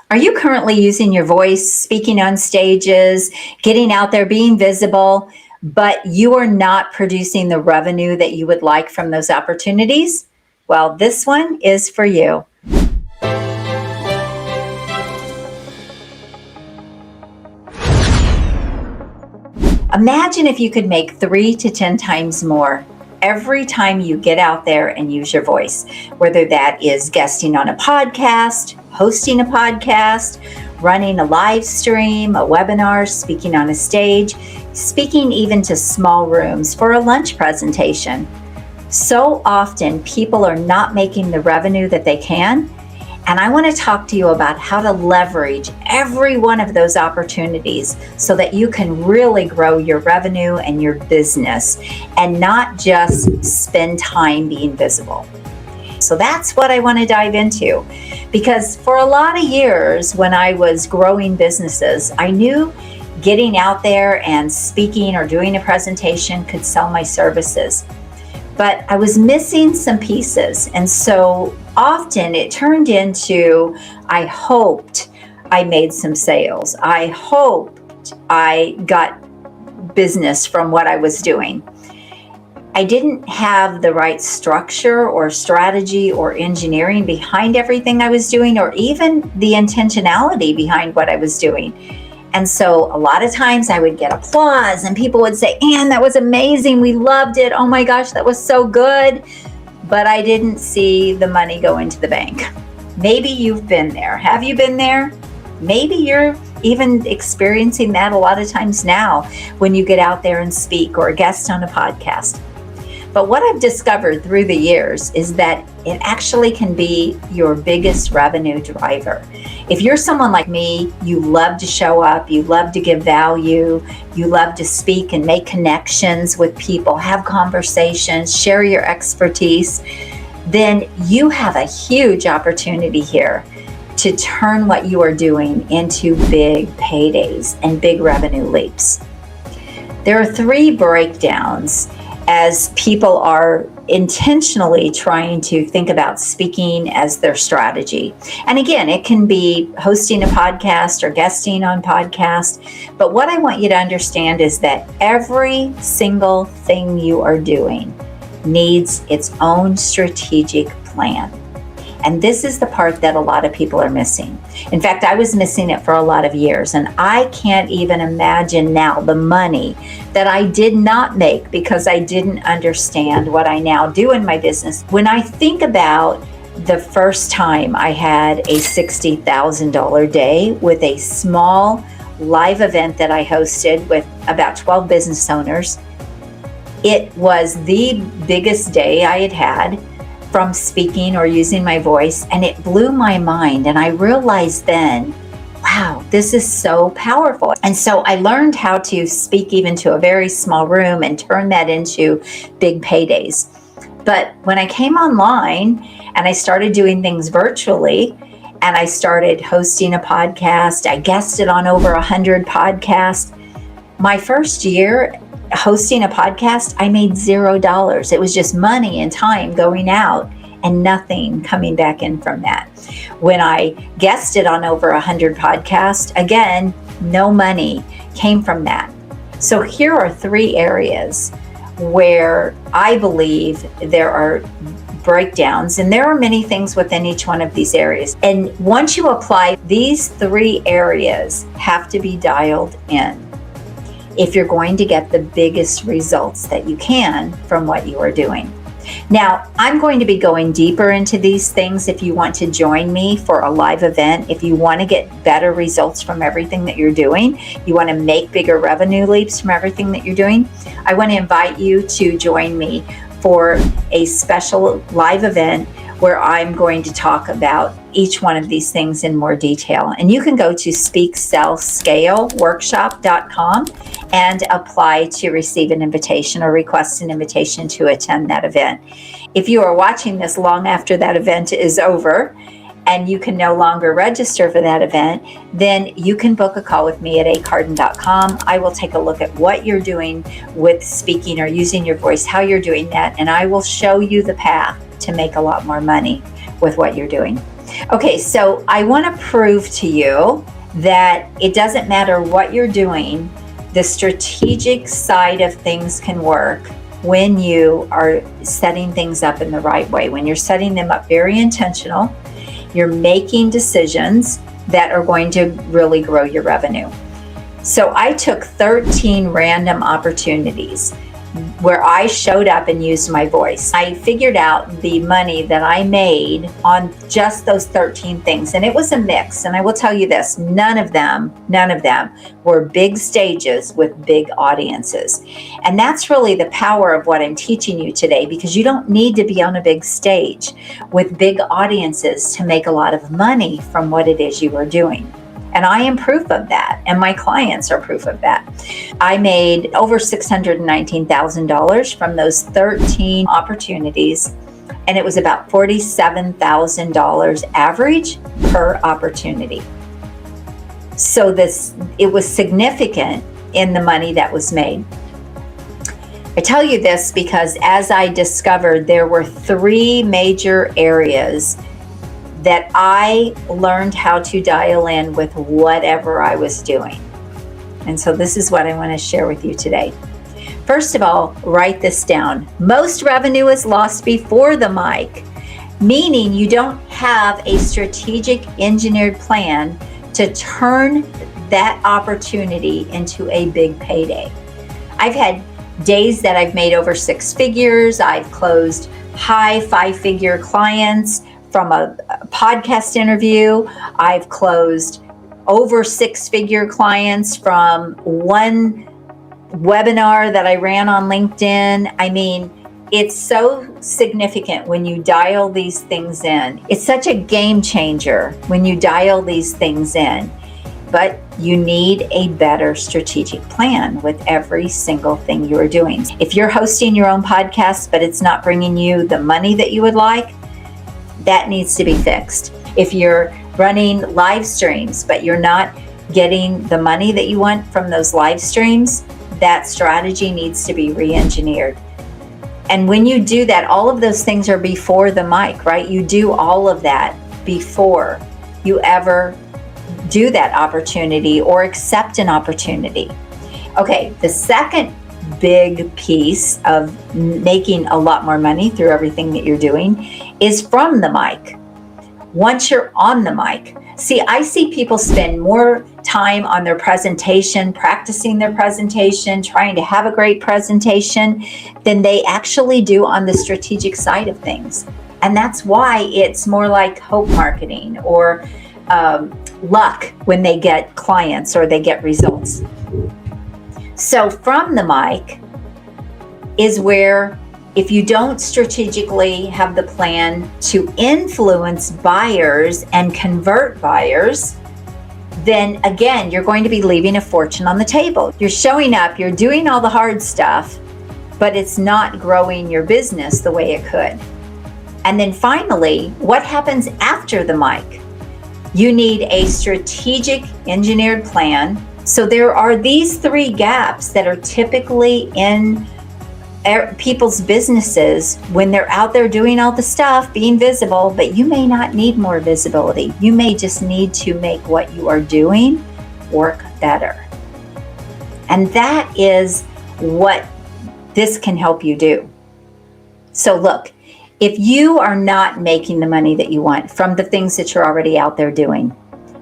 Are you currently using your voice, speaking on stages, getting out there, being visible, but you are not producing the revenue that you would like from those opportunities? Well, this one is for you. Imagine if you could make 3 to 10 times more every time you get out there and use your voice, whether that is guesting on a podcast, hosting a podcast, running a live stream, a webinar, speaking on a stage, speaking even to small rooms for a lunch presentation. So often people are not making the revenue that they can. And I want to talk to you about how to leverage every one of those opportunities so that you can really grow your revenue and your business and not just spend time being visible. So that's what I want to dive into, because for a lot of years when I was growing businesses, I knew getting out there and speaking or doing a presentation could sell my services. But I was missing some pieces. And so often it turned into, I hoped I made some sales. I hoped I got business from what I was doing. I didn't have the right structure or strategy or engineering behind everything I was doing, or even the intentionality behind what I was doing. And so a lot of times I would get applause and people would say, Ann, that was amazing. We loved it. Oh my gosh, that was so good. But I didn't see the money go into the bank. Maybe you've been there. Have you been there? Maybe you're even experiencing that a lot of times now when you get out there and speak or guest on a podcast. But what I've discovered through the years is that it actually can be your biggest revenue driver. If you're someone like me, you love to show up, you love to give value, you love to speak and make connections with people, have conversations, share your expertise, then you have a huge opportunity here to turn what you are doing into big paydays and big revenue leaps. There are 3 breakdowns as people are intentionally trying to think about speaking as their strategy. And again, it can be hosting a podcast or guesting on podcasts. But what I want you to understand is that every single thing you are doing needs its own strategic plan. And this is the part that a lot of people are missing. In fact, I was missing it for a lot of years, and I can't even imagine now the money that I did not make because I didn't understand what I now do in my business. When I think about the first time I had a $60,000 day with a small live event that I hosted with about 12 business owners, it was the biggest day I had had from speaking or using my voice, and it blew my mind. And I realized then, wow, this is so powerful. And so I learned how to speak even to a very small room and turn that into big paydays. But when I came online and I started doing things virtually, and I started hosting a podcast, I guested on over 100 podcasts. My first year hosting a podcast, I made $0. It was just money and time going out and nothing coming back in from that. When I guested on over 100 podcasts, again, no money came from that. So here are 3 areas where I believe there are breakdowns, and there are many things within each one of these areas. And once you apply, these 3 areas have to be dialed in if you're going to get the biggest results that you can from what you are doing. Now, I'm going to be going deeper into these things if you want to join me for a live event. If you want to get better results from everything that you're doing, you want to make bigger revenue leaps from everything that you're doing, I want to invite you to join me for a special live event where I'm going to talk about each one of these things in more detail. And you can go to speaksellscaleworkshop.com and apply to receive an invitation or request an invitation to attend that event. If you are watching this long after that event is over and you can no longer register for that event, then you can book a call with me at acarden.com. I will take a look at what you're doing with speaking or using your voice, how you're doing that, and I will show you the path to make a lot more money with what you're doing. Okay, so I want to prove to you that it doesn't matter what you're doing, the strategic side of things can work when you are setting things up in the right way. When you're setting them up very intentional, you're making decisions that are going to really grow your revenue. So I took 13 random opportunities where I showed up and used my voice. I figured out the money that I made on just those 13 things. And it was a mix. And I will tell you this, none of them were big stages with big audiences. And that's really the power of what I'm teaching you today, because you don't need to be on a big stage with big audiences to make a lot of money from what it is you are doing. And I am proof of that, and my clients are proof of that. I made over $619,000 from those 13 opportunities, and it was about $47,000 average per opportunity. So it was significant in the money that was made. I tell you this because as I discovered, there were 3 major areas that I learned how to dial in with whatever I was doing. And so this is what I want to share with you today. First of all, write this down. Most revenue is lost before the mic, meaning you don't have a strategic engineered plan to turn that opportunity into a big payday. I've had days that I've made over 6 figures. I've closed high 5-figure clients from a podcast interview. I've closed over 6-figure clients from one webinar that I ran on LinkedIn. I mean, it's so significant when you dial these things in. It's such a game changer when you dial these things in. But you need a better strategic plan with every single thing you are doing. If you're hosting your own podcast, but it's not bringing you the money that you would like, that needs to be fixed. If you're running live streams, but you're not getting the money that you want from those live streams, that strategy needs to be re-engineered. And when you do that, all of those things are before the mic, right? You do all of that before you ever do that opportunity or accept an opportunity. Okay, the second big piece of making a lot more money through everything that you're doing is from the mic. Once you're on the mic, I see people spend more time on their presentation, practicing their presentation, trying to have a great presentation than they actually do on the strategic side of things. And that's why it's more like hope marketing or luck when they get clients or they get results. So from the mic is where, if you don't strategically have the plan to influence buyers and convert buyers, then again, you're going to be leaving a fortune on the table. You're showing up, you're doing all the hard stuff, but it's not growing your business the way it could. And then finally, what happens after the mic? You need a strategic engineered plan. So there are these 3 gaps that are typically in people's businesses when they're out there doing all the stuff, being visible, but you may not need more visibility. You may just need to make what you are doing work better. And that is what this can help you do. So look, if you are not making the money that you want from the things that you're already out there doing,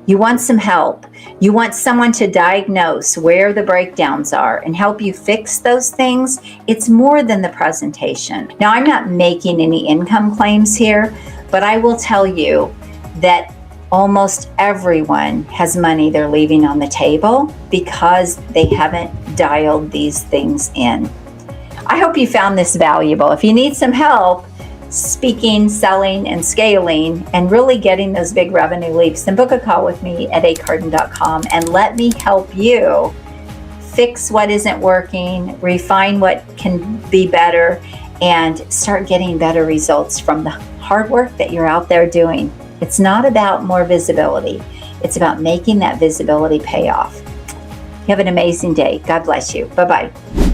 you want some help. You want someone to diagnose where the breakdowns are and help you fix those things. It's more than the presentation. Now, I'm not making any income claims here, but I will tell you that almost everyone has money they're leaving on the table because they haven't dialed these things in. I hope you found this valuable. If you need some help speaking, selling, and scaling, and really getting those big revenue leaps, then book a call with me at acarden.com and let me help you fix what isn't working, refine what can be better, and start getting better results from the hard work that you're out there doing. It's not about more visibility. It's about making that visibility pay off. You have an amazing day. God bless you. Bye-bye.